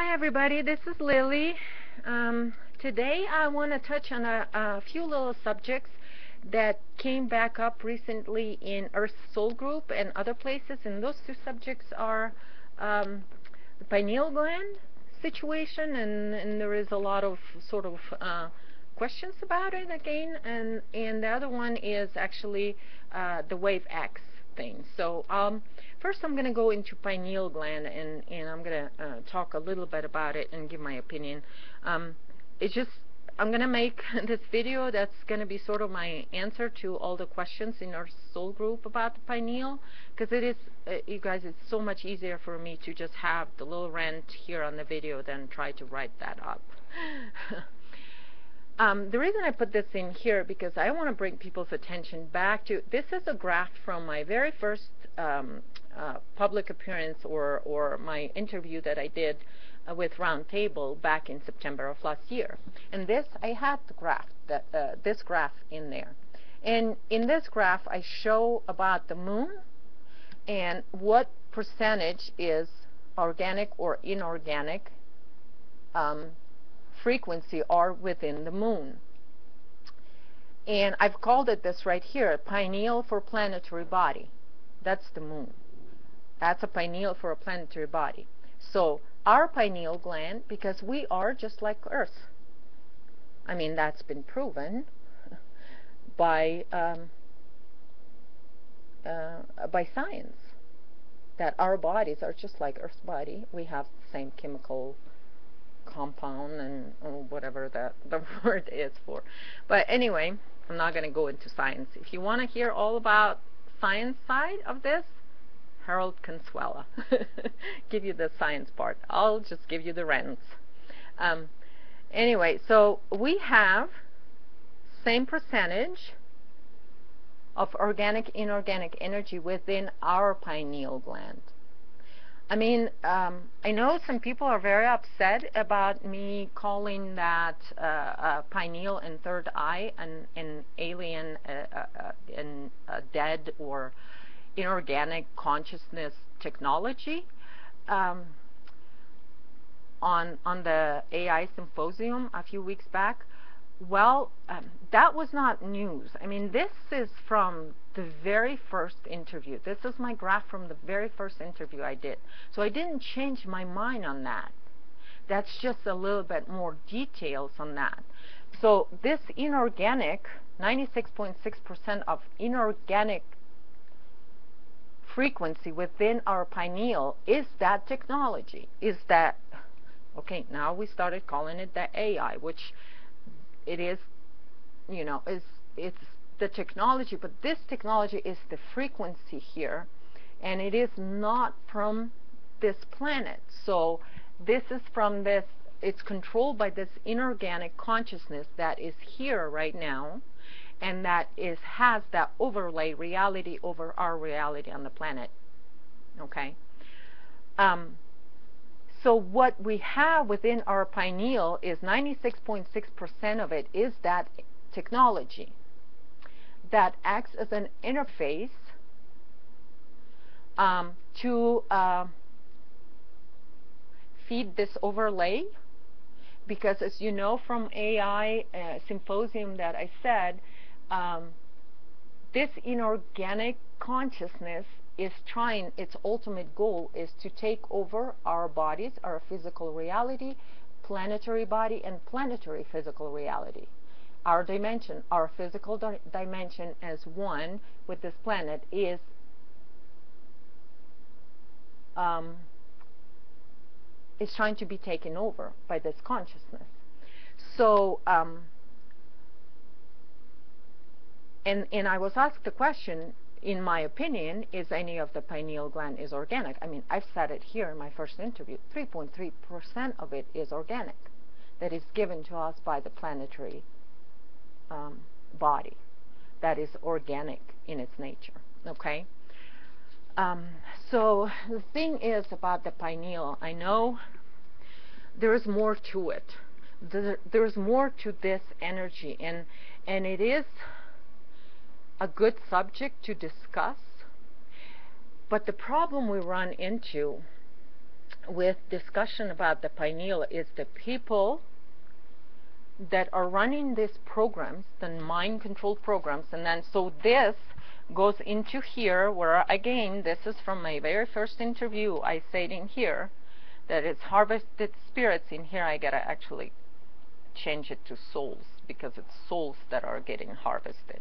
Hi everybody, this is Lily. Today I want to touch on a few little subjects that came back up recently in Earth Soul Group and other places, and those two subjects are the pineal gland situation, and there is a lot of sort of questions about it again, and the other one is actually the waveX thing. So first I'm going to go into pineal gland, and I'm going to talk a little bit about it and give my opinion. It's just, I'm going to make this video that's going to be sort of my answer to all the questions in our soul group about the pineal, because it is, you guys, it's so much easier for me to just have the little rant here on the video than try to write that up. The reason I put this in here, because I want to bring people's attention back to, this is a graph from my very first public appearance or my interview that I did with Roundtable back in September of last year. And this, I had the graph, this graph in there. And in this graph, I show about the moon and what percentage is organic or inorganic frequency are within the moon. And I've called it this right here, pineal for planetary body. That's the moon. That's a pineal for a planetary body. So our pineal gland, because we are just like Earth. I mean, that's been proven by science, that our bodies are just like Earth's body. We have the same chemical compound and whatever the word is for. But anyway, I'm not going to go into science. If you want to hear all about science side of this, Harold Consuela give you the science part. I'll just give you the rants. Anyway, so we have same percentage of organic inorganic energy within our pineal gland. I mean, I know some people are very upset about me calling that pineal and third eye an alien and dead or inorganic consciousness technology. On the AI symposium a few weeks back, well, that was not news. I mean, this is from the very first interview. This is my graph from the very first interview I did. So I didn't change my mind on that. That's just a little bit more details on that. So this inorganic, 96.6% of inorganic frequency within our pineal is that technology. Is that, okay, now we started calling it the AI, which it is, you know, it's the technology, but this technology is the frequency here, and it is not from this planet. So this is from this, it's controlled by this inorganic consciousness that is here right now, and that has that overlay reality over our reality on the planet. Okay? So what we have within our pineal is 96.6% of it is that technology that acts as an interface to feed this overlay. Because as you know from AI symposium that I said, this inorganic consciousness is trying, its ultimate goal is to take over our bodies, our physical reality, planetary body, and planetary physical reality. Our dimension, our physical dimension as one with this planet is trying to be taken over by this consciousness. So and I was asked the question, in my opinion, is any of the pineal gland is organic? I mean, I've said it here in my first interview, 3.3% of it is organic, that is given to us by the planetary body, that is organic in its nature. Okay? So the thing is about the pineal, I know there's more to it. There's more to this energy, and it is a good subject to discuss. But the problem we run into with discussion about the pineal is the people that are running these programs, the mind control programs, and then so this goes into here where, again, this is from my very first interview. I said in here that it's harvested spirits. In here I gotta actually change it to souls, because it's souls that are getting harvested.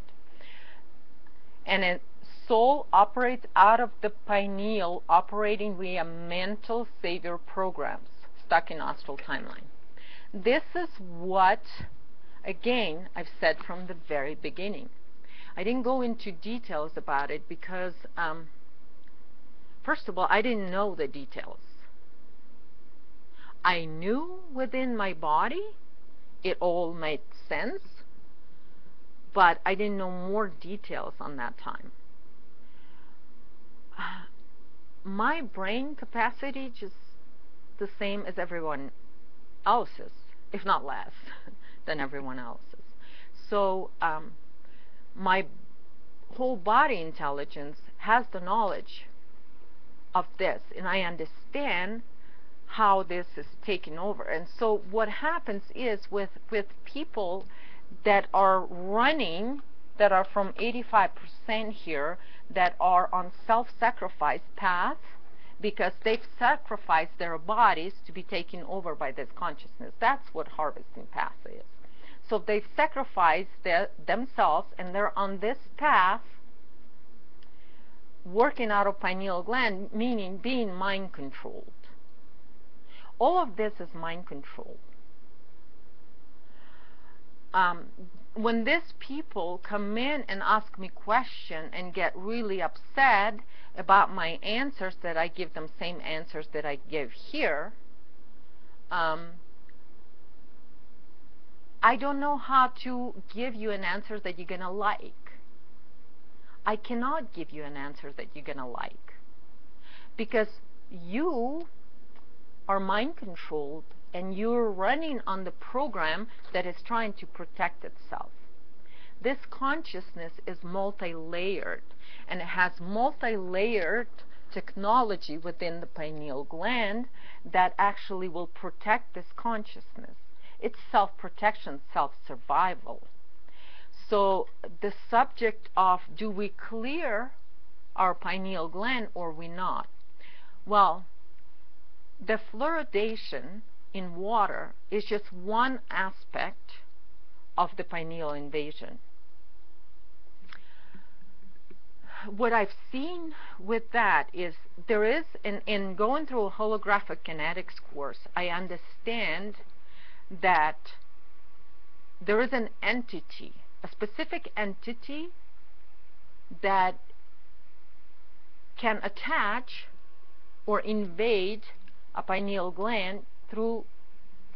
And a soul operates out of the pineal, operating via mental savior programs stuck in astral timeline. This is what, again, I've said from the very beginning. I didn't go into details about it because, first of all, I didn't know the details. I knew within my body it all made sense, but I didn't know more details on that time. My brain capacity just the same as everyone else's, if not less than everyone else's. So my whole body intelligence has the knowledge of this, and I understand how this is taking over. And so what happens is with people that are running, that are from 85% here, that are on self-sacrifice path, because they've sacrificed their bodies to be taken over by this consciousness. That's what harvesting path is. So they've sacrificed themselves, and they're on this path working out of pineal gland, meaning being mind controlled. All of this is mind control. When these people come in and ask me questions and get really upset about my answers, that I give them same answers that I give here, I don't know how to give you an answer that you're going to like. I cannot give you an answer that you're going to like, because you are mind controlled and you're running on the program that is trying to protect itself. This consciousness is multi-layered, and it has multi-layered technology within the pineal gland that actually will protect this consciousness. It's self-protection, self-survival. So the subject of, do we clear our pineal gland or we not? Well, the fluoridation in water is just one aspect of the pineal invasion. What I've seen with that is there is, in going through a holographic kinetics course, I understand that there is an entity, a specific entity that can attach or invade a pineal gland through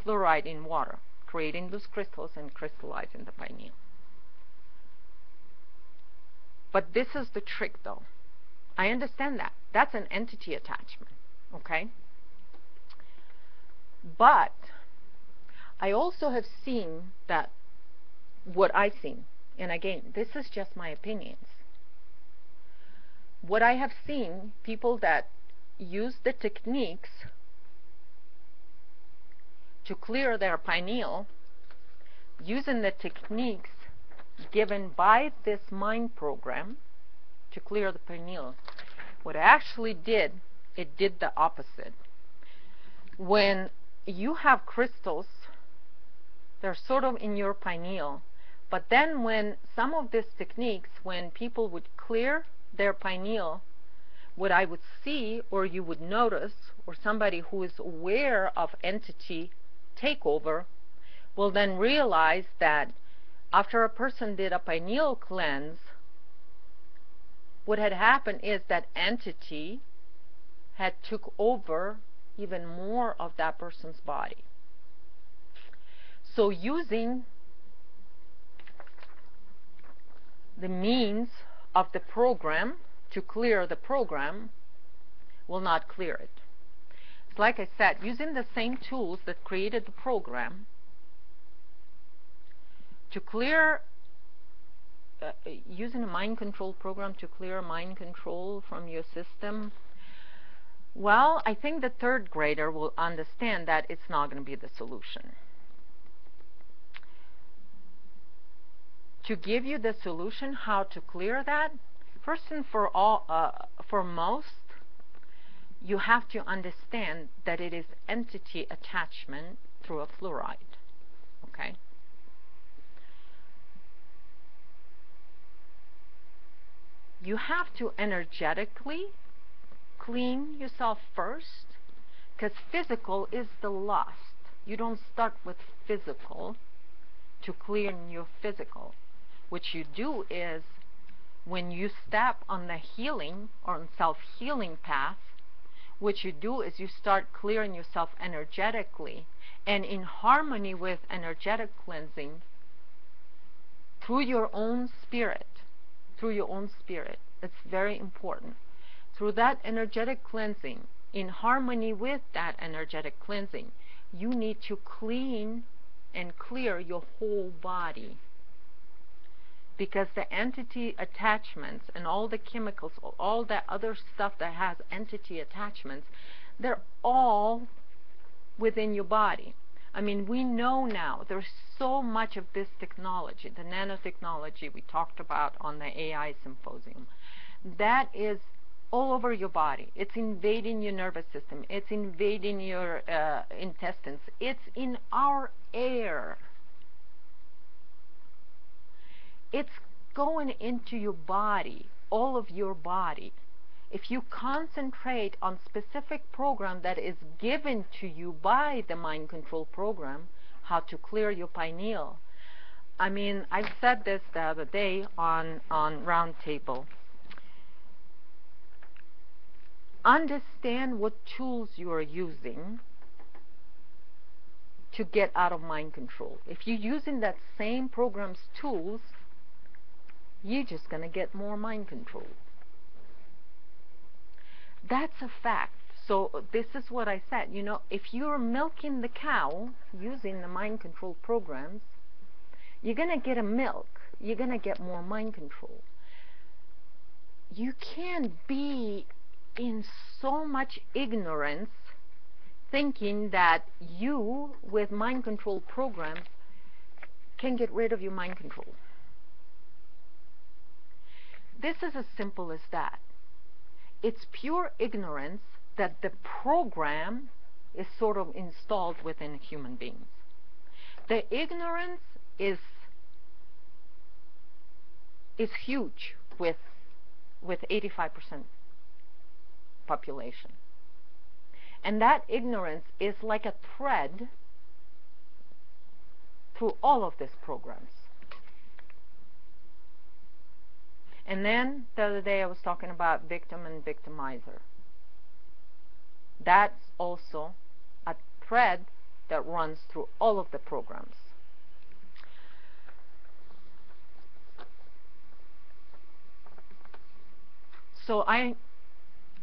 fluoride in water, creating those crystals and crystallizing the pineal. But this is the trick, though. I understand that. That's an entity attachment, okay? But I also have seen that what I've seen, and again, this is just my opinions. What I have seen, people that use the techniques to clear their pineal, using the techniques given by this mind program to clear the pineal, what it actually did, it did the opposite. When you have crystals, they're sort of in your pineal, but then when some of these techniques, when people would clear their pineal, what I would see, or you would notice, or somebody who is aware of entity takeover will then realize that after a person did a pineal cleanse, what had happened is that entity had took over even more of that person's body. So using the means of the program to clear the program will not clear it. It's like I said, using the same tools that created the program to clear, using a mind control program to clear mind control from your system, Well, I think the third grader will understand that it's not going to be the solution. To give you the solution how to clear that, first and foremost, you have to understand that it is entity attachment through a fluoride. Okay? You have to energetically clean yourself first, because physical is the last. You don't start with physical to clean your physical. What you do is, when you step on the healing or on self-healing path, what you do is you start clearing yourself energetically, and in harmony with energetic cleansing through your own spirit. Through your own spirit. It's very important. Through that energetic cleansing, in harmony with that energetic cleansing, you need to clean and clear your whole body. Because the entity attachments and all the chemicals, all that other stuff that has entity attachments, they're all within your body. I mean, we know now there's so much of this technology, the nanotechnology we talked about on the AI symposium, that is all over your body. It's invading your nervous system. It's invading your intestines. It's in our air. It's going into your body, all of your body. If you concentrate on specific program that is given to you by the mind control program, how to clear your pineal. I mean, I said this the other day on Round Table. Understand what tools you are using to get out of mind control. If you're using that same program's tools, you're just going to get more mind control. That's a fact. So this is what I said. You know, if you're milking the cow using the mind control programs, you're going to get a milk. You're going to get more mind control. You can't be in so much ignorance thinking that you, with mind control programs, can get rid of your mind control. This is as simple as that. It's pure ignorance that the program is sort of installed within human beings. The ignorance is huge with 85% population. And that ignorance is like a thread through all of these programs. And then the other day I was talking about victim and victimizer. That's also a thread that runs through all of the programs. So I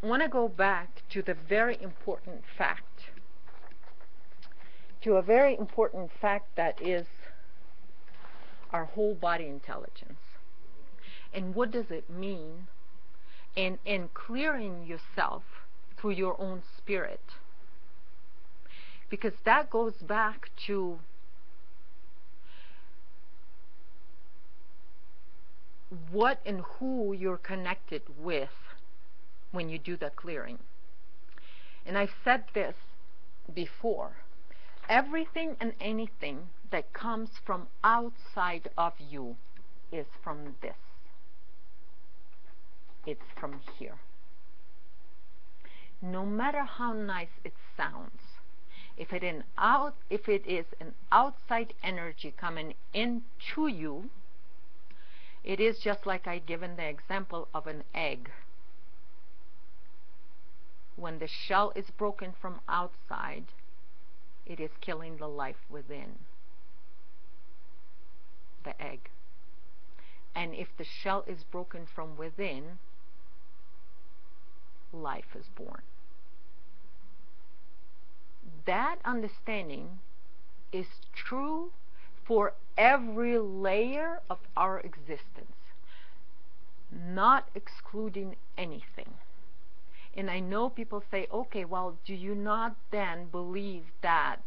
want to go back to the very important fact, to a very important fact that is our whole body intelligence. And what does it mean in clearing yourself through your own spirit? Because that goes back to what and who you're connected with when you do the clearing. And I've said this before. Everything and anything that comes from outside of you is from this. It's from here. No matter how nice it sounds, if it is an outside energy coming into you, it is just like I given the example of an egg. When the shell is broken from outside, it is killing the life within the egg. And if the shell is broken from within, life is born. That understanding is true for every layer of our existence, not excluding anything. And I know people say, okay, well, do you not then believe that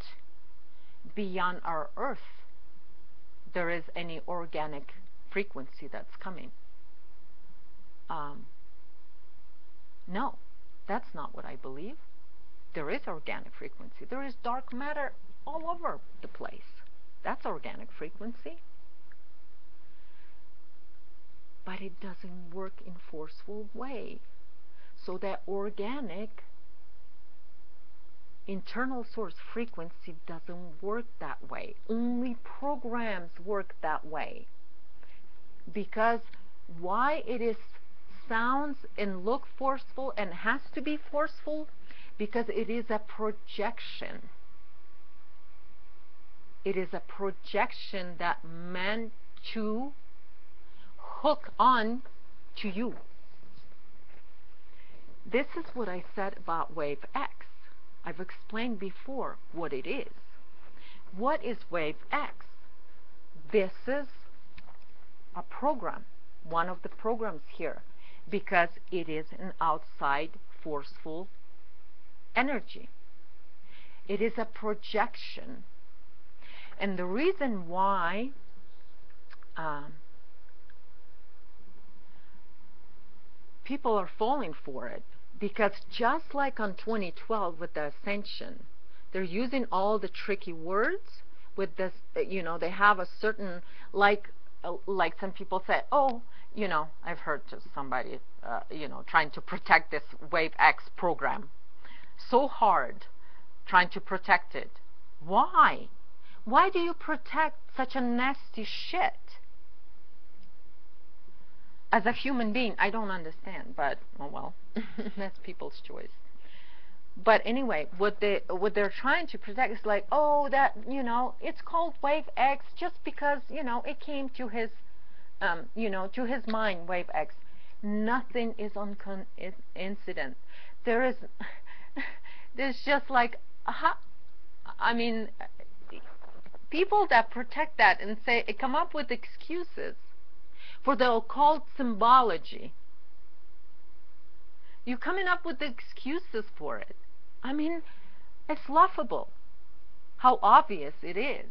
beyond our earth there is any organic frequency that's coming? No, that's not what I believe. There is organic frequency. There is dark matter all over the place. That's organic frequency. But it doesn't work in forceful way. So that organic internal source frequency doesn't work that way. Only programs work that way. Because why it is sounds and look forceful and has to be forceful? Because it is a projection. It is a projection that meant to hook on to you. This is what I said about waveX. I've explained before what it is. What is waveX? This is a program, one of the programs here, because it is an outside forceful energy. It is a projection. And the reason why people are falling for it, because just like on 2012 with the ascension, they're using all the tricky words with this, you know, they have a certain, like some people say, oh, you know, I've heard just somebody, you know, trying to protect this waveX program so hard, trying to protect it. Why? Why do you protect such a nasty shit? As a human being, I don't understand, but oh well, that's people's choice. But anyway, what they're trying to protect is like, oh, that, you know, it's called waveX just because, you know, it came to his, you know, to his mind, waveX. Nothing is on incident. There's just like, I mean, people that protect that and say, come up with excuses for the occult symbology. You're coming up with excuses for it. I mean, it's laughable how obvious it is.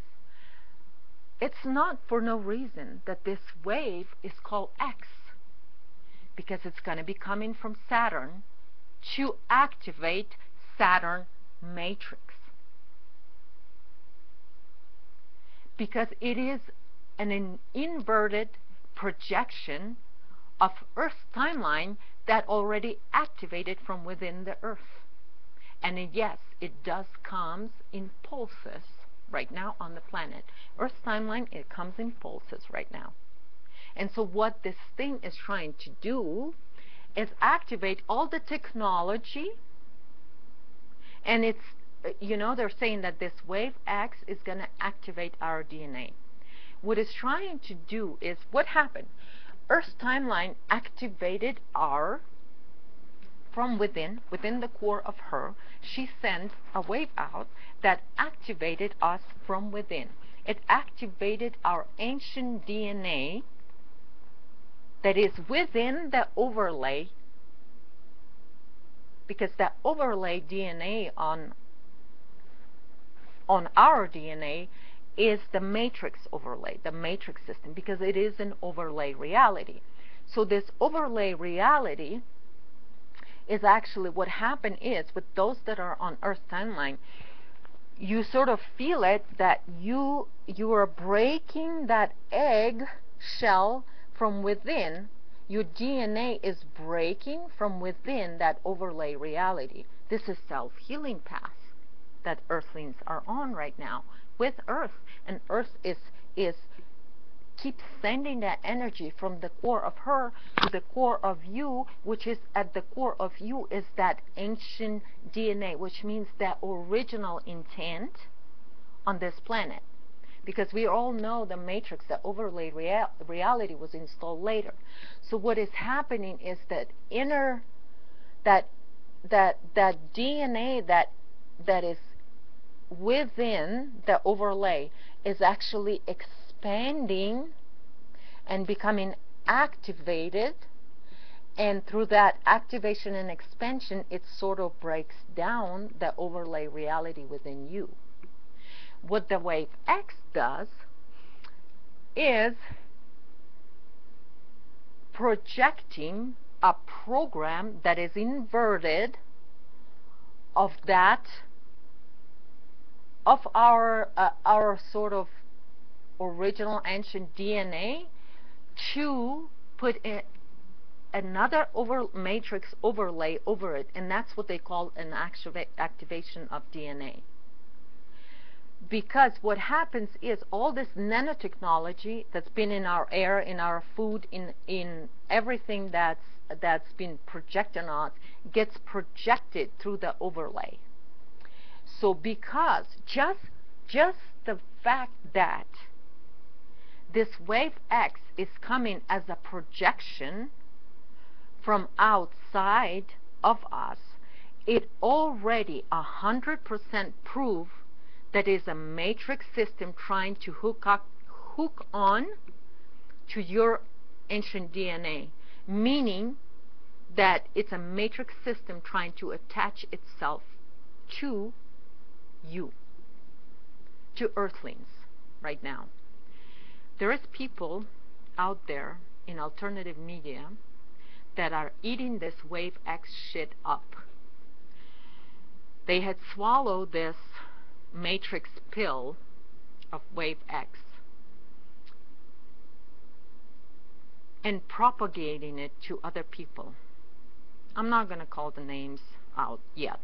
It's not for no reason that this wave is called X, because it's going to be coming from Saturn to activate Saturn matrix. Because it is an inverted projection of Earth's timeline that already activated from within the Earth. And yes, it does comes in pulses right now on the planet. Earth's timeline, it comes in pulses right now. And so what this thing is trying to do is activate all the technology, and it's, you know, they're saying that this waveX is going to activate our DNA. What it's trying to do is, what happened? Earth's timeline activated our, from within the core of her, she sent a wave out that activated us from within. It activated our ancient DNA that is within the overlay, because that overlay DNA on our DNA is the matrix overlay, the matrix system, because it is an overlay reality. So this overlay reality is actually what happened is with those that are on Earth timeline, you sort of feel it that you are breaking that egg shell from within. Your DNA is breaking from within that overlay reality. This is self-healing path that Earthlings are on right now with Earth, and Earth is keeps sending that energy from the core of her to the core of you, which is at the core of you is that ancient DNA, which means that original intent on this planet. Because we all know the matrix, the overlay reality was installed later. So what is happening is that that DNA that is within the overlay is actually expanding and becoming activated, And through that activation and expansion, it sort of breaks down the overlay reality within you. What the waveX does is projecting a program that is inverted of that, of our sort of original ancient DNA, to put in another matrix overlay over it, and that's what they call an activation of DNA. Because what happens is all this nanotechnology that's been in our air, in our food, in everything that's been projected on us, gets projected through the overlay. So because just the fact that this waveX is coming as a projection from outside of us, it already 100% proof that is a matrix system trying to hook on to your ancient DNA, meaning that it's a matrix system trying to attach itself to you, to earthlings right now. There is people out there in alternative media that are eating this waveX shit up. They had swallowed this matrix pill of waveX and propagating it to other people. I'm not going to call the names out yet.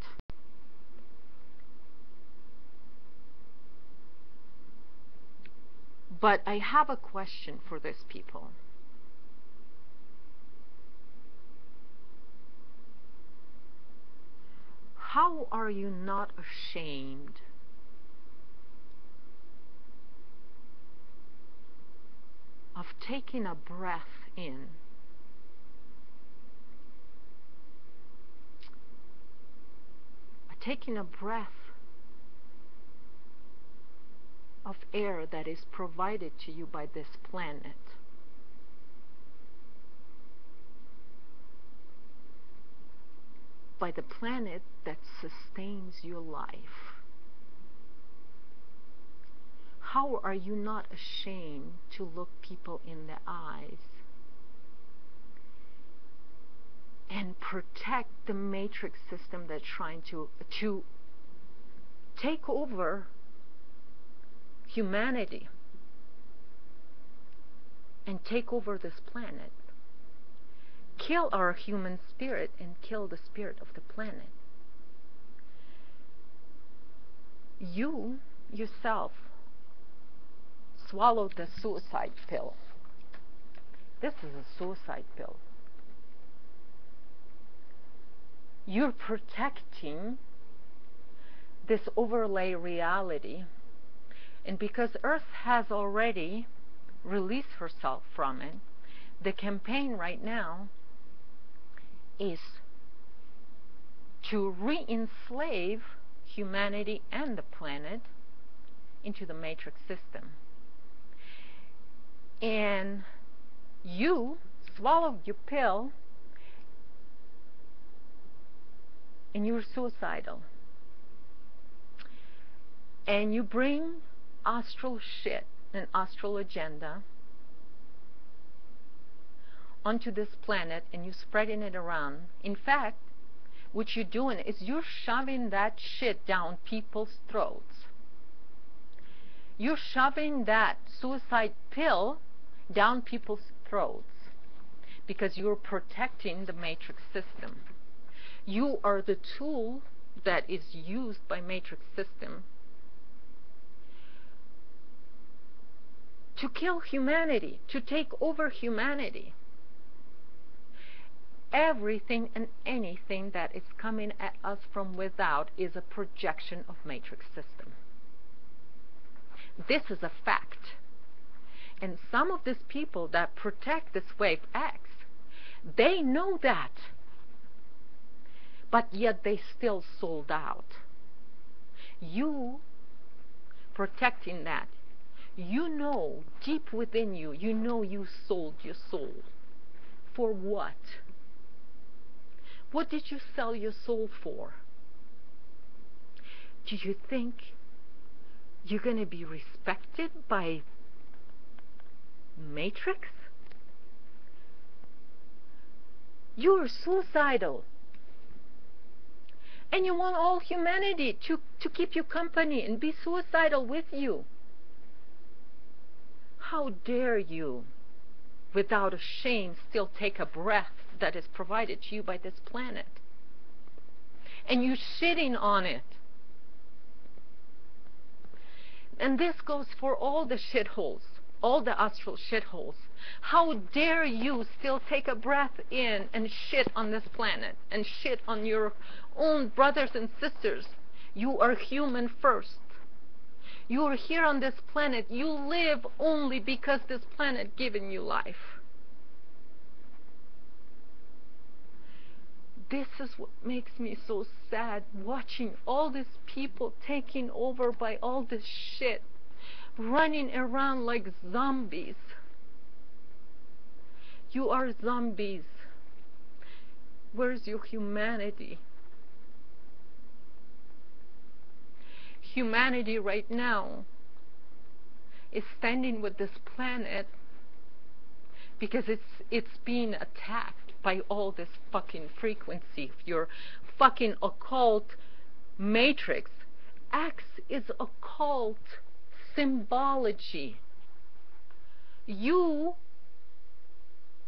But I have a question for these people. How are you not ashamed of taking a breath in, taking a breath of air that is provided to you by this planet? By the planet that sustains your life. How are you not ashamed to look people in the eyes and protect the matrix system that's trying to take over humanity and take over this planet? Kill our human spirit and kill the spirit of the planet. You yourself swallowed the suicide pill. This is a suicide pill. You're protecting this overlay reality, and because Earth has already released herself from it, the campaign right now is to re-enslave humanity and the planet into the matrix system. And you swallowed your pill and you're suicidal. And you bring astral shit and astral agenda onto this planet and you're spreading it around. In fact, what you're doing is you're shoving that shit down people's throats. You're shoving that suicide pill down people's throats because you're protecting the matrix system. You are the tool that is used by matrix system to kill humanity, to take over humanity. Everything and anything that is coming at us from without is a projection of matrix system. This is a fact. And some of these people that protect this waveX, they know that. But yet they still sold out. You protecting that, you know deep within you, you know you sold your soul. For what? What did you sell your soul for? Do you think you're going to be respected by Matrix? You're suicidal. And you want all humanity to keep you company and be suicidal with you. How dare you, without a shame, still take a breath that is provided to you by this planet? And you shitting on it. And this goes for all the shitholes, all the astral shitholes. How dare you still take a breath in and shit on this planet and shit on your own brothers and sisters? You are human first. You are here on this planet. You live only because this planet given you life. This is what makes me so sad, watching all these people taken over by all this shit, running around like zombies. You are zombies. Where's your humanity? Humanity right now is standing with this planet because it's being attacked by all this fucking frequency. Your fucking occult matrix. X is occult symbology. You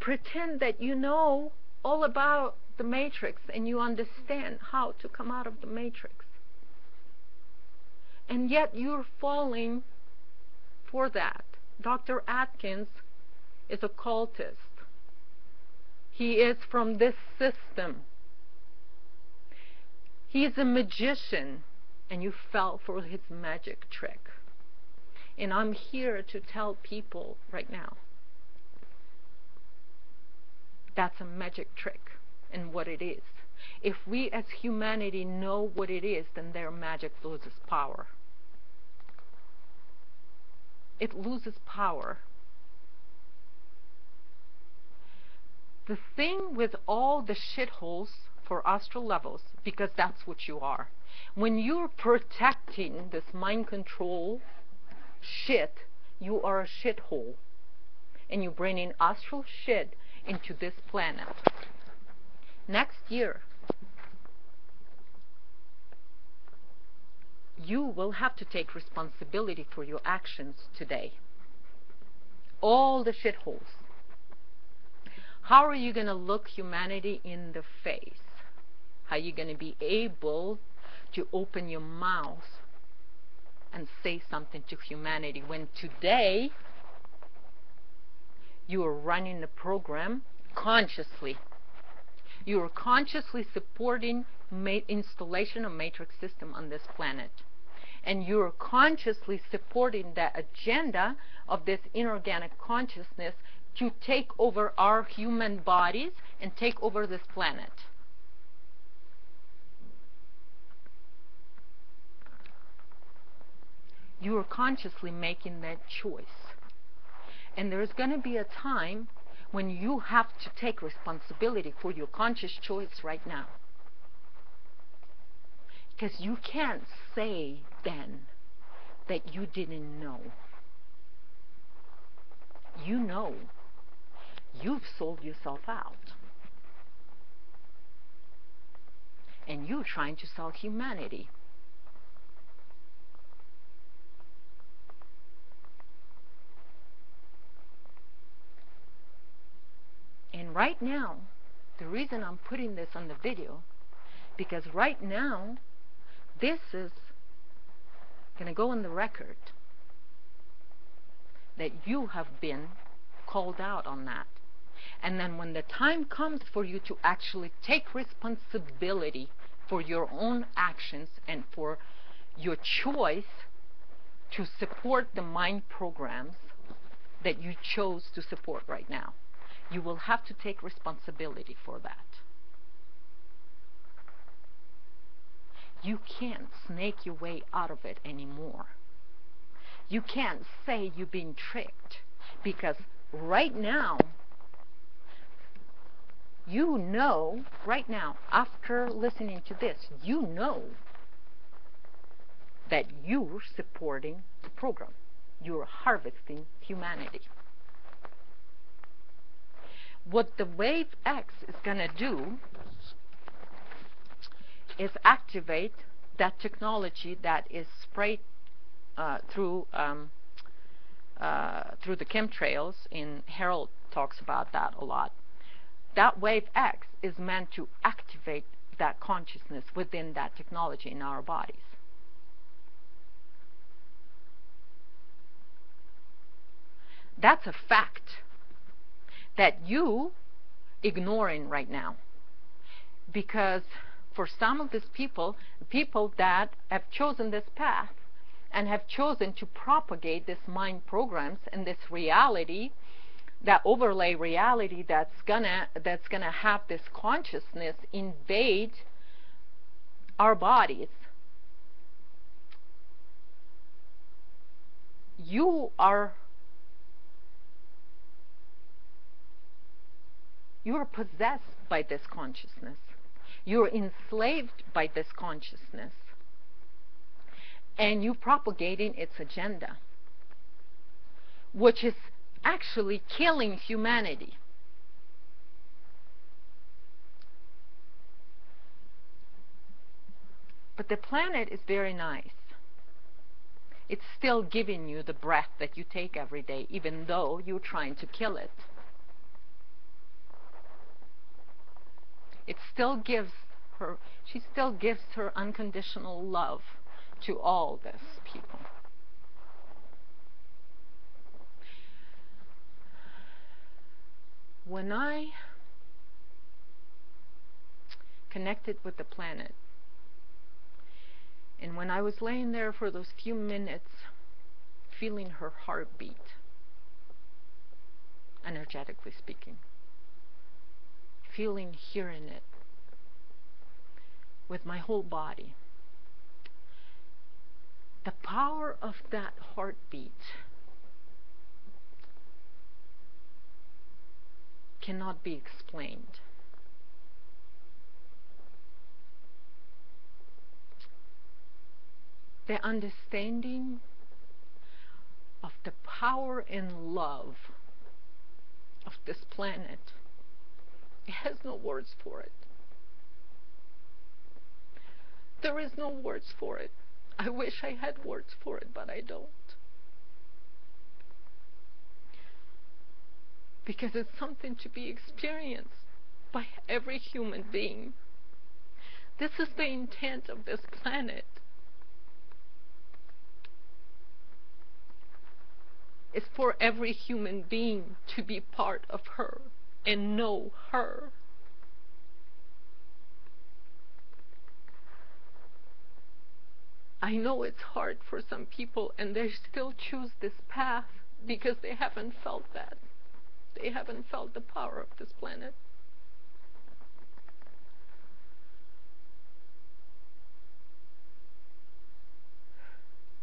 pretend that you know all about the matrix and you understand how to come out of the matrix. And yet you're falling for that. Dr. Atkins is a cultist. He is from this system. He is a magician, and you fell for his magic trick. And I'm here to tell people right now, that's a magic trick and what it is. If we as humanity know what it is, then their magic loses power. It loses power. The thing with all the shitholes for astral levels, because that's what you are, when you're protecting this mind control shit, you are a shithole. And you're bringing astral shit into this planet. Next year, you will have to take responsibility for your actions today. All the shitholes. How are you going to look humanity in the face? How are you going to be able to open your mouth and say something to humanity when today you are running the program consciously? You are consciously supporting installation of matrix system on this planet. And you are consciously supporting the agenda of this inorganic consciousness to take over our human bodies and take over this planet. You are consciously making that choice. And there's going to be a time when you have to take responsibility for your conscious choice right now. Because you can't say then that you didn't know. You know. You've sold yourself out. And you're trying to sell humanity. And right now, the reason I'm putting this on the video, because right now, this is going to go on the record that you have been called out on that. And then when the time comes for you to actually take responsibility for your own actions and for your choice to support the mind programs that you chose to support right now, you will have to take responsibility for that. You can't snake your way out of it anymore. You can't say you've been tricked, because right now You know right now, after listening to this, you know that you're supporting the program. You're harvesting humanity. What the waveX is going to do is activate that technology that is sprayed through the chemtrails. And Harold talks about that a lot. That waveX is meant to activate that consciousness within that technology in our bodies. That's a fact that you ignoring right now, because for some of these people that have chosen this path and have chosen to propagate this mind programs and this reality, that overlay reality that's gonna have this consciousness invade our bodies, you are possessed by this consciousness. You're enslaved by this consciousness. And you're propagating its agenda, which is actually killing humanity. But the planet is very nice. It's still giving you the breath that you take every day, even though you're trying to kill it. She still gives her unconditional love to all these people. When I connected with the planet, and when I was laying there for those few minutes, feeling her heartbeat, energetically speaking, hearing it with my whole body, the power of that heartbeat cannot be explained. The understanding of the power and love of this planet, it has no words for it. There is no words for it. I wish I had words for it, but I don't. Because it's something to be experienced by every human being. This is the intent of this planet. It's for every human being to be part of her and know her. I know it's hard for some people, and they still choose this path because they haven't felt that. They haven't felt the power of this planet.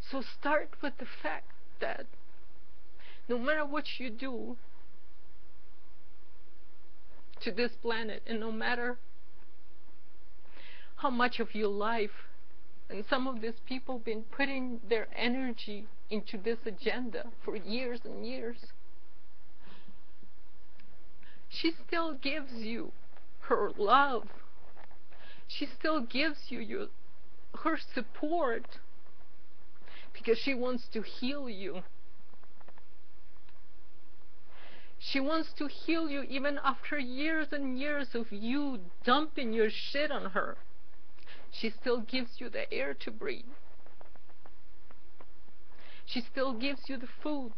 So start with the fact that no matter what you do to this planet, and no matter how much of your life, and some of these people been putting their energy into this agenda for years and years, she still gives you her love. She still gives you her support, because she wants to heal you. She wants to heal you even after years and years of you dumping your shit on her. She still gives you the air to breathe. She still gives you the food.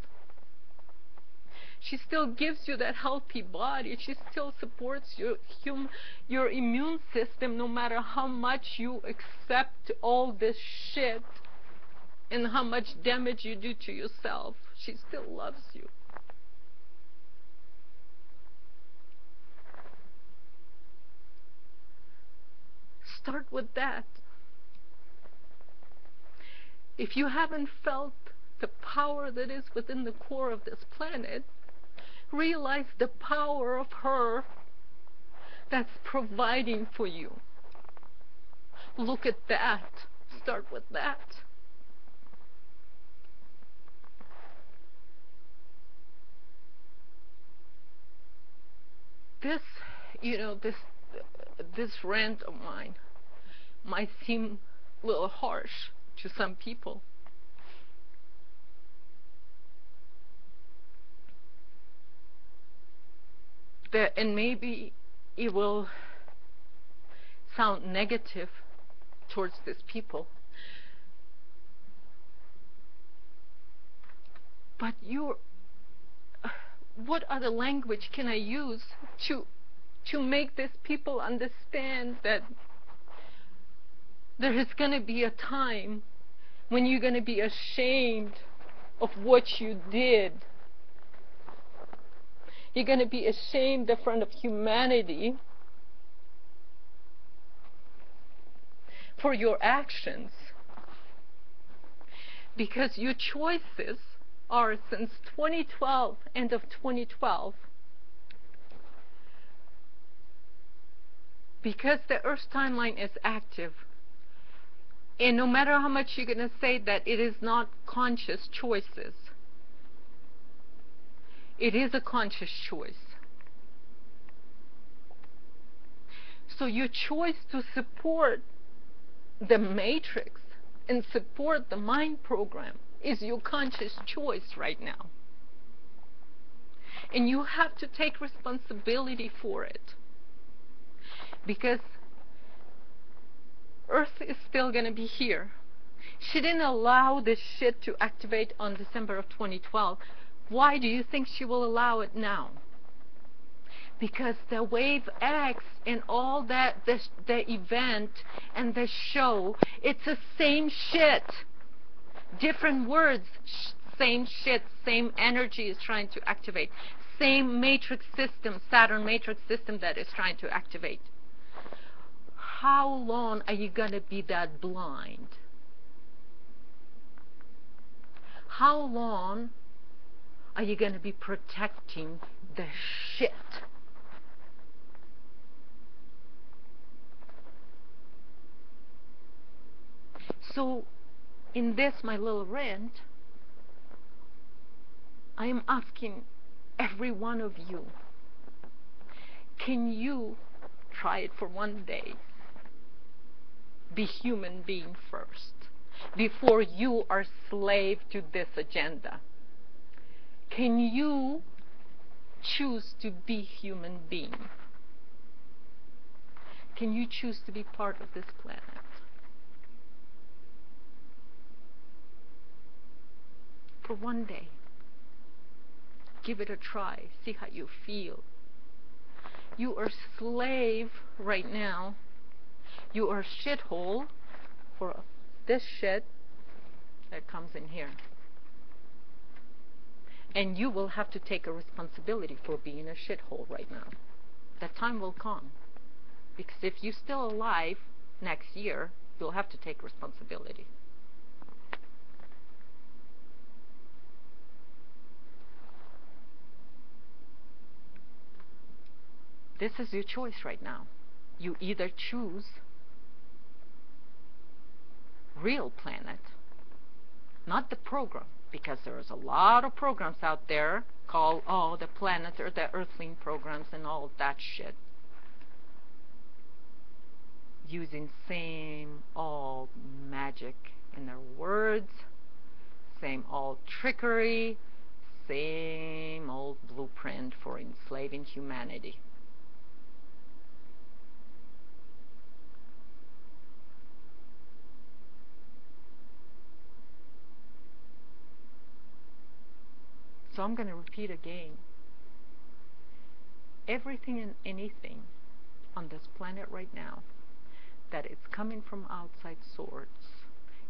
She still gives you that healthy body. She still supports your immune system, no matter how much you accept all this shit and how much damage you do to yourself. She still loves you. Start with that. If you haven't felt the power that is within the core of this planet, realize the power of her that's providing for you. Look at that. Start with that. This, this rant of mine might seem a little harsh to some people. And maybe it will sound negative towards these people. But what other language can I use to make these people understand that there is going to be a time when you're going to be ashamed of what you did? You're going to be ashamed in front of humanity for your actions, because your choices are, since 2012, end of 2012, because the Earth's timeline is active, and no matter how much you're going to say that it is not conscious choices, it is a conscious choice. So your choice to support the matrix and support the mind program is your conscious choice right now. And you have to take responsibility for it. Because Earth is still going to be here. She didn't allow this shit to activate on December of 2012. Why do you think she will allow it now? Because the waveX and all that, the event and the show, it's the same shit. Different words, same shit, same energy is trying to activate. Same matrix system, Saturn matrix system that is trying to activate. How long are you going to be that blind? How long are you going to be protecting the shit? So, in this, my little rant, I am asking every one of you, can you try it for one day? Be human being first, before you are slave to this agenda. Can you choose to be human being? Can you choose to be part of this planet? For one day. Give it a try. See how you feel. You are slave right now. You are shithole for this shit that comes in here. And you will have to take a responsibility for being a shithole right now. That time will come. Because if you're still alive next year, you'll have to take responsibility. This is your choice right now. You either choose real planet, not the program, because there's a lot of programs out there called, the planet or the earthling programs and all that shit, using same old magic in their words, same old trickery, same old blueprint for enslaving humanity. So I'm going to repeat again. Everything and anything on this planet right now that it's coming from outside source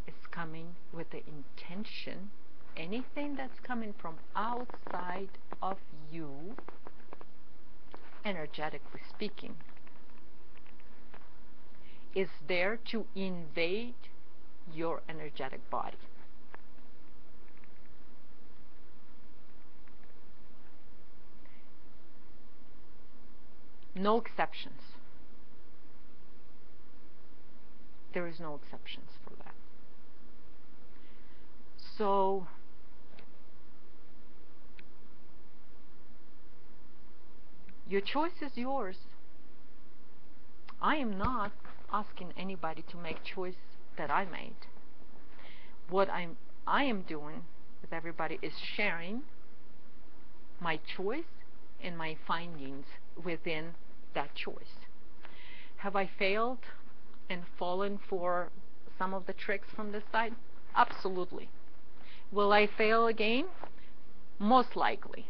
is coming with the intention. Anything that's coming from outside of you, energetically speaking, is there to invade your energetic body. No exceptions. There is no exceptions for that. So your choice is yours. I am not asking anybody to make choice that I made. What I am doing with everybody is sharing my choice and my findings within that choice. Have I failed and fallen for some of the tricks from this side? Absolutely. Will I fail again? Most likely.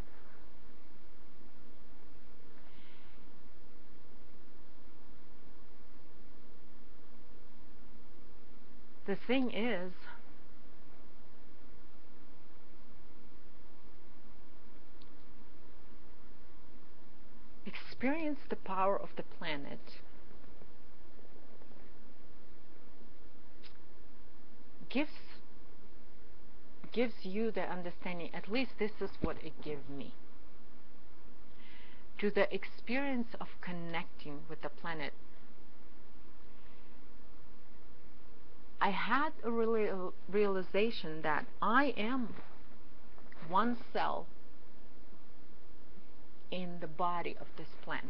The thing is, experience the power of the planet. Gives you the understanding, at least this is what it gives me, to the experience of connecting with the planet. I had a realization that I am one cell in the body of this planet.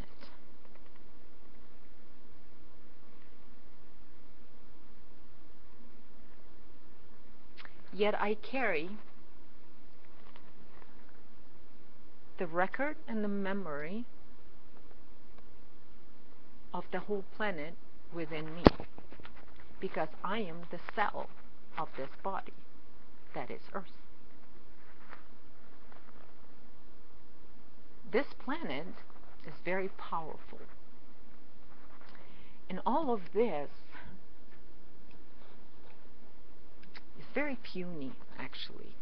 Yet I carry the record and the memory of the whole planet within me, because I am the cell of this body that is Earth. This planet is very powerful, and all of this is very puny, actually,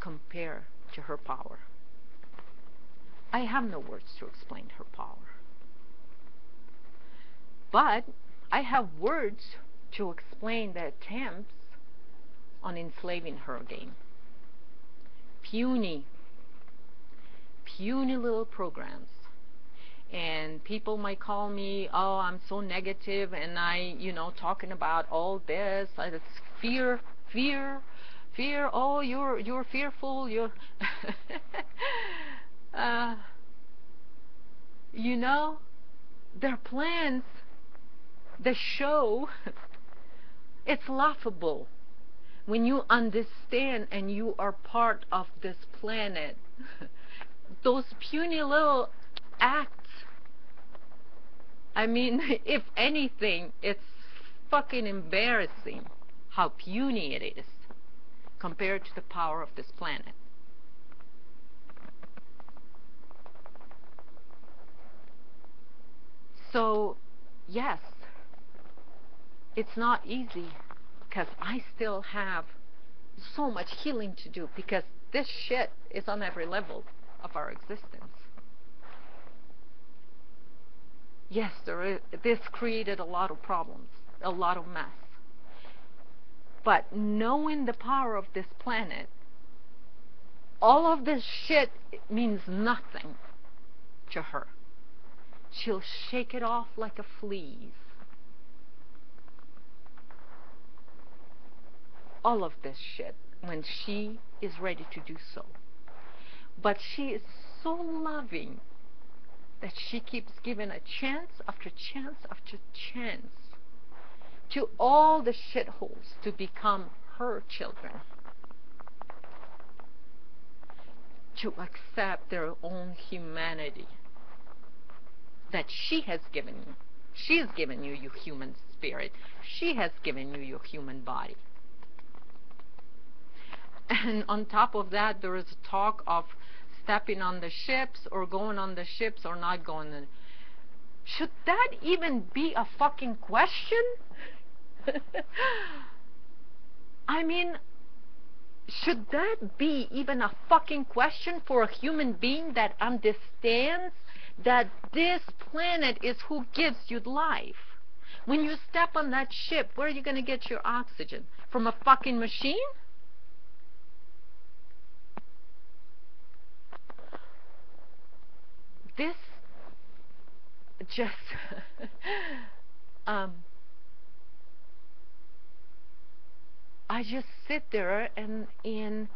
compared to her power. I have no words to explain her power, but I have words to explain the attempts on enslaving her again. Puny little programs. And people might call me, oh, I'm so negative, and talking about all this, it's fear, oh, you're fearful, you're their plans, the show, it's laughable when you understand and you are part of this planet. Those puny little acts, I mean, if anything, it's fucking embarrassing how puny it is compared to the power of this planet. So, yes, it's not easy, because I still have so much healing to do, because this shit is on every level of our existence. Yes, this created a lot of problems, a lot of mess. But knowing the power of this planet, all of this shit means nothing to her. She'll shake it off like a fleas. All of this shit, when she is ready to do so. But she is so loving that she keeps giving a chance after chance after chance to all the shitholes to become her children, to accept their own humanity that she has given you. She has given you your human spirit. She has given you your human body. And on top of that, there is talk of stepping on the ships or going on the ships or not going on. Should that even be a fucking question? I mean, should that be even a fucking question for a human being that understands that this planet is who gives you life? When you step on that ship, where are you going to get your oxygen? From a fucking machine? This just I just sit there and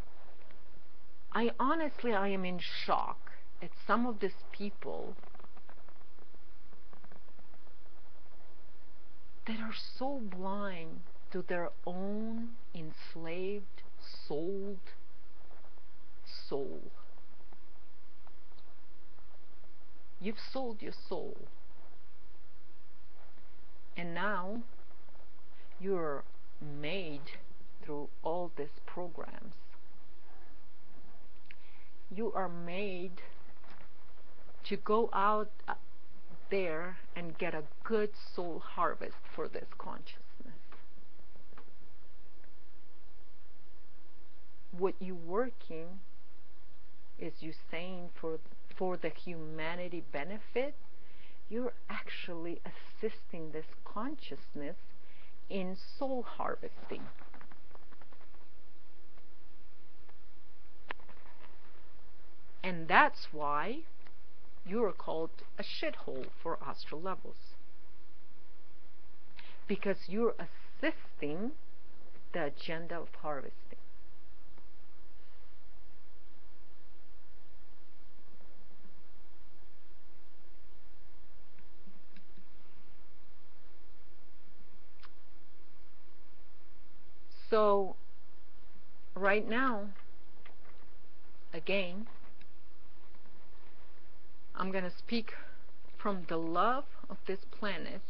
I honestly, I am in shock at some of these people that are so blind to their own enslaved, sold soul. You've sold your soul. And now you're made through all these programs. You are made to go out there and get a good soul harvest for this consciousness. What you're working is you saying for the humanity benefit, you're actually assisting this consciousness in soul harvesting. And that's why you are called a shithole for astral levels. Because you're assisting the agenda of harvesting. So, right now, again, I'm going to speak from the love of this planet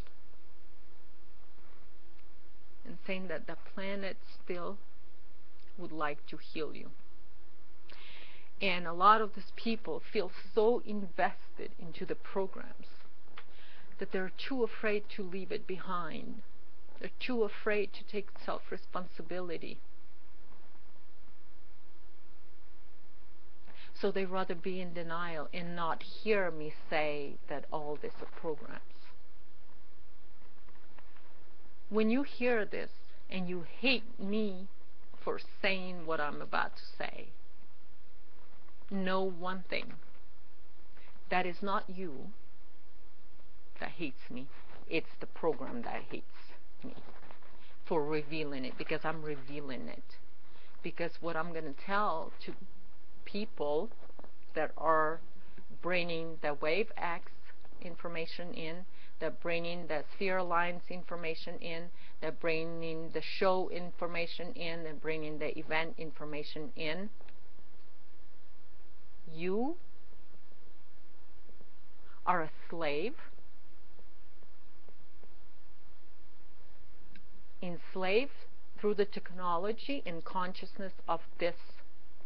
and saying that the planet still would like to heal you. And a lot of these people feel so invested into the programs that they're too afraid to leave it behind. They're too afraid to take self-responsibility. So they rather be in denial and not hear me say that all this are programs. When you hear this and you hate me for saying what I'm about to say, know one thing. That is not you that hates me. It's the program that hates me for revealing it, because I'm revealing it. Because what I'm going to tell to people that are bringing the waveX information in, that bringing the sphere alliance information in, that bringing the show information in, and bringing the event information in, you are a slave, enslaved through the technology and consciousness of this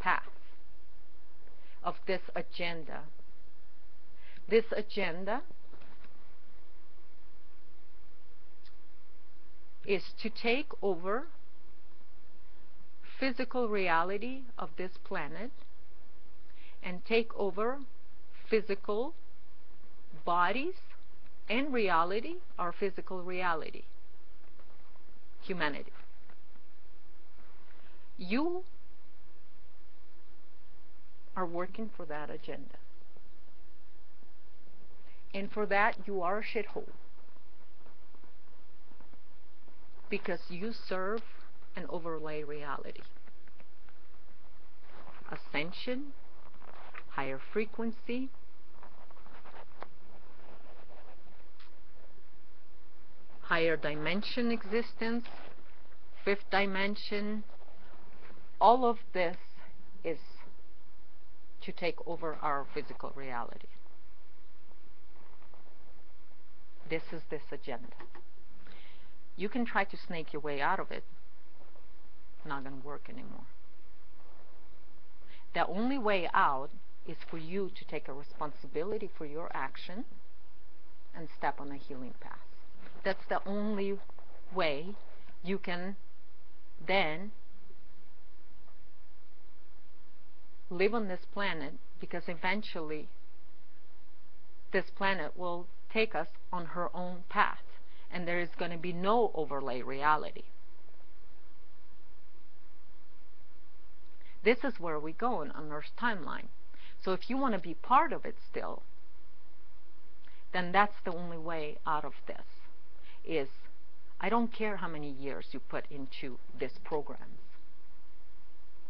path, of this agenda. This agenda is to take over physical reality of this planet and take over physical bodies and reality, our physical reality, humanity. You are working for that agenda. And for that, you are a shithole. Because you serve an overlay reality. Ascension, higher frequency, higher dimension existence, fifth dimension. All of this is to take over our physical reality. This is this agenda. You can try to snake your way out of it. Not going to work anymore. The only way out is for you to take a responsibility for your action and step on a healing path. That's the only way you can then live on this planet, because eventually this planet will take us on her own path, and there is going to be no overlay reality. This is where we go on Earth's timeline. So if you want to be part of it still, then that's the only way out of this, is I don't care how many years you put into this program.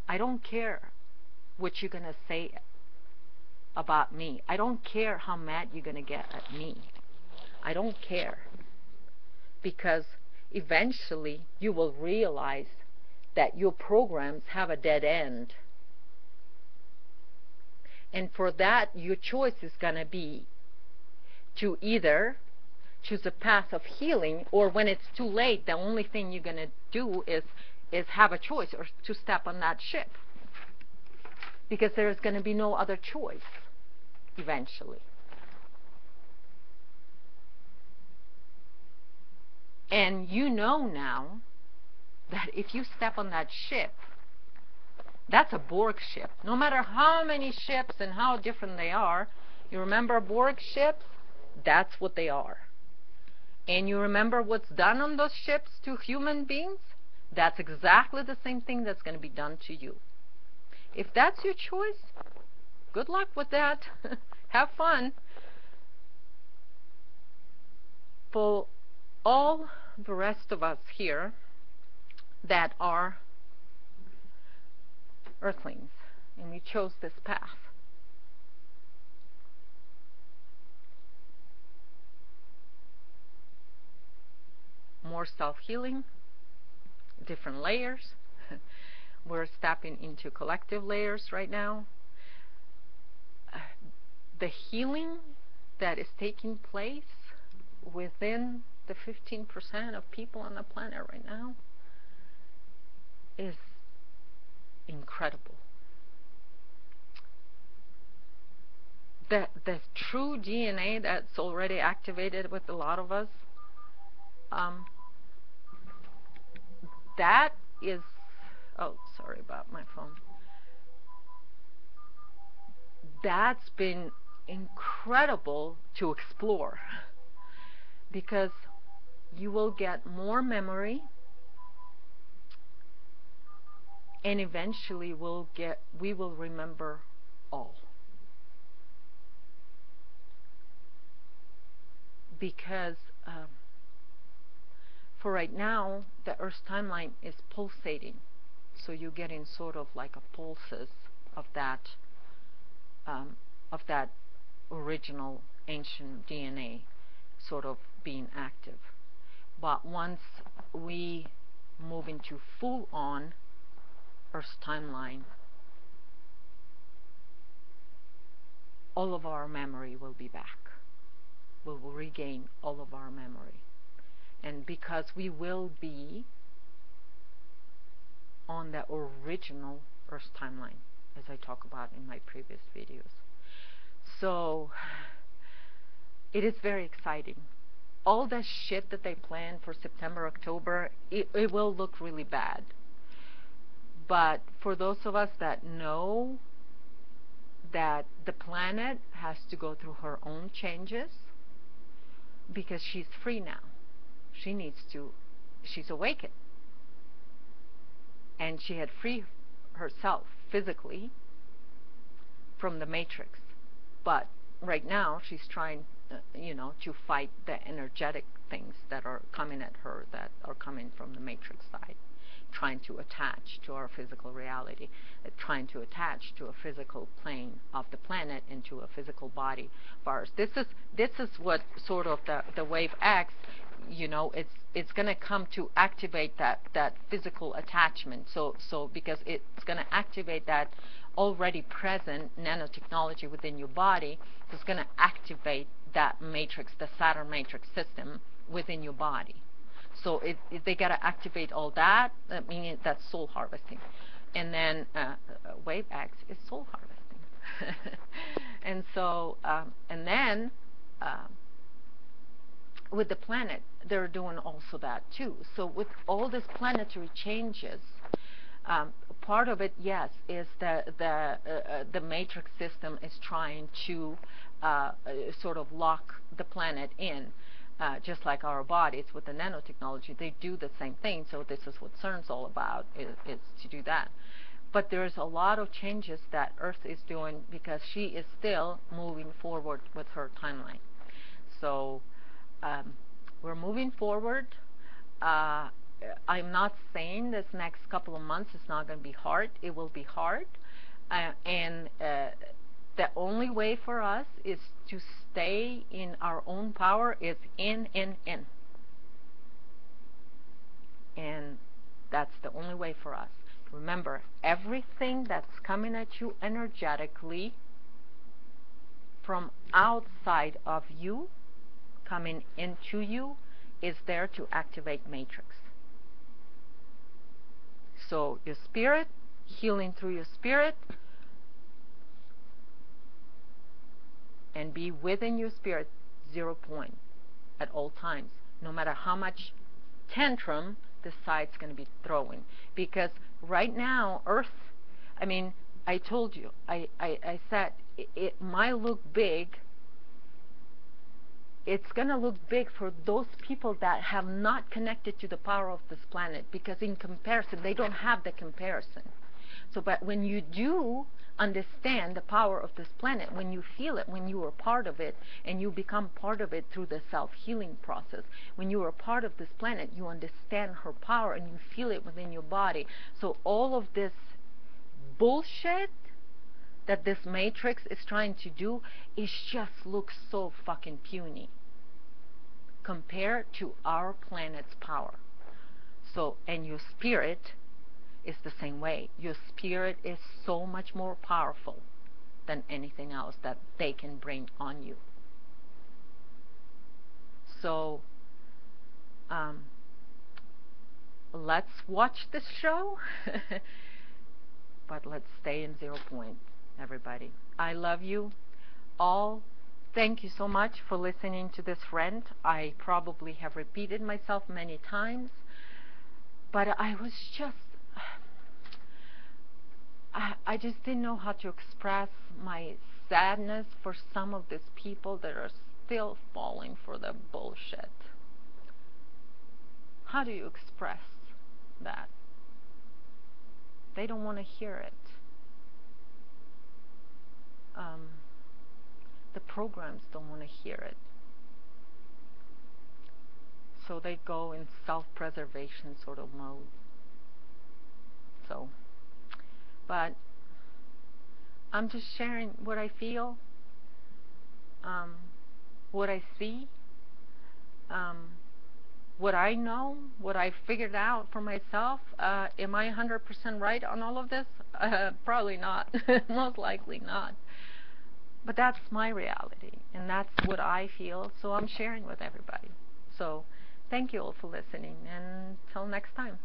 I don't care what you're going to say about me. I don't care how mad you're going to get at me. I don't care. Because eventually you will realize that your programs have a dead end. And for that, your choice is going to be to either choose a path of healing, or when it's too late, the only thing you're going to do is have a choice, or to step on that ship. Because there's going to be no other choice eventually. And you know now that if you step on that ship, that's a Borg ship. No matter how many ships and how different they are, you remember Borg ships? That's what they are. And you remember what's done on those ships to human beings? That's exactly the same thing that's going to be done to you. If that's your choice, good luck with that. Have fun. For all the rest of us here that are Earthlings, and we chose this path, more self-healing, different layers. We're stepping into collective layers right now. The healing that is taking place within the 15% of people on the planet right now is incredible. The true DNA that's already activated with a lot of us, that is, oh, sorry about my phone. That's been incredible to explore, because you will get more memory, and eventually we will remember all. Because for right now, the Earth's timeline is pulsating, so you're getting sort of like a pulses of that original ancient DNA sort of being active. But once we move into full-on Earth's timeline, all of our memory will be back. We will regain all of our memory. And because we will be on the original Earth's timeline, as I talk about in my previous videos. So it is very exciting. All that shit that they plan for September, October, it will look really bad. But for those of us that know that the planet has to go through her own changes, because she's free now. She's awakened. And she had freed herself physically from the matrix. But right now she's trying, to fight the energetic things that are coming at her, that are coming from the matrix side, trying to attach to our physical reality, trying to attach to a physical plane of the planet and to a physical body of ours. This is what sort of the waveX, it's going to come to activate that physical attachment. So because it's going to activate that already present nanotechnology within your body, it's going to activate that matrix, the Saturn matrix system within your body. So they got to activate all that. Meaning that's soul harvesting, and then waveX is soul harvesting, and so and then with the planet, they're doing also that too. So with all these planetary changes, part of it, yes, is the matrix system is trying to sort of lock the planet in. Just like our bodies with the nanotechnology, they do the same thing. So this is what CERN's all about, is to do that. But there's a lot of changes that Earth is doing because she is still moving forward with her timeline. So we're moving forward. uh, I'm not saying this next couple of months is not going to be hard. It will be hard. And the only way for us is to stay in our own power is in. And that's the only way for us. Remember, everything that's coming at you energetically from outside of you, coming into you, is there to activate matrix. So your spirit, healing through your spirit, and be within your spirit 0 point at all times, no matter how much tantrum the side's going to be throwing. Because right now, Earth, I mean, I told you, I said it might look big. It's going to look big for those people that have not connected to the power of this planet, because in comparison, they don't have the comparison. So, but when you do understand the power of this planet, when you feel it, when you are part of it, and you become part of it through the self-healing process, when you are part of this planet, you understand her power and you feel it within your body. So all of this bullshit that this matrix is trying to do, it just looks so fucking puny compared to our planet's power. So, and your spirit is the same way. Your spirit is so much more powerful than anything else that they can bring on you. So let's watch this show, but let's stay in 0 point, everybody. I love you all. Thank you so much for listening to this rant. I probably have repeated myself many times, but I was just I just didn't know how to express my sadness for some of these people that are still falling for the bullshit. How do you express that? They don't want to hear it. The programs don't want to hear it. So they go in self-preservation sort of mode. So, but I'm just sharing what I feel, what I see, what I know, what I figured out for myself. Am I 100% right on all of this? Probably not. Most likely not. But that's my reality, and that's what I feel, so I'm sharing with everybody. So thank you all for listening, and until next time.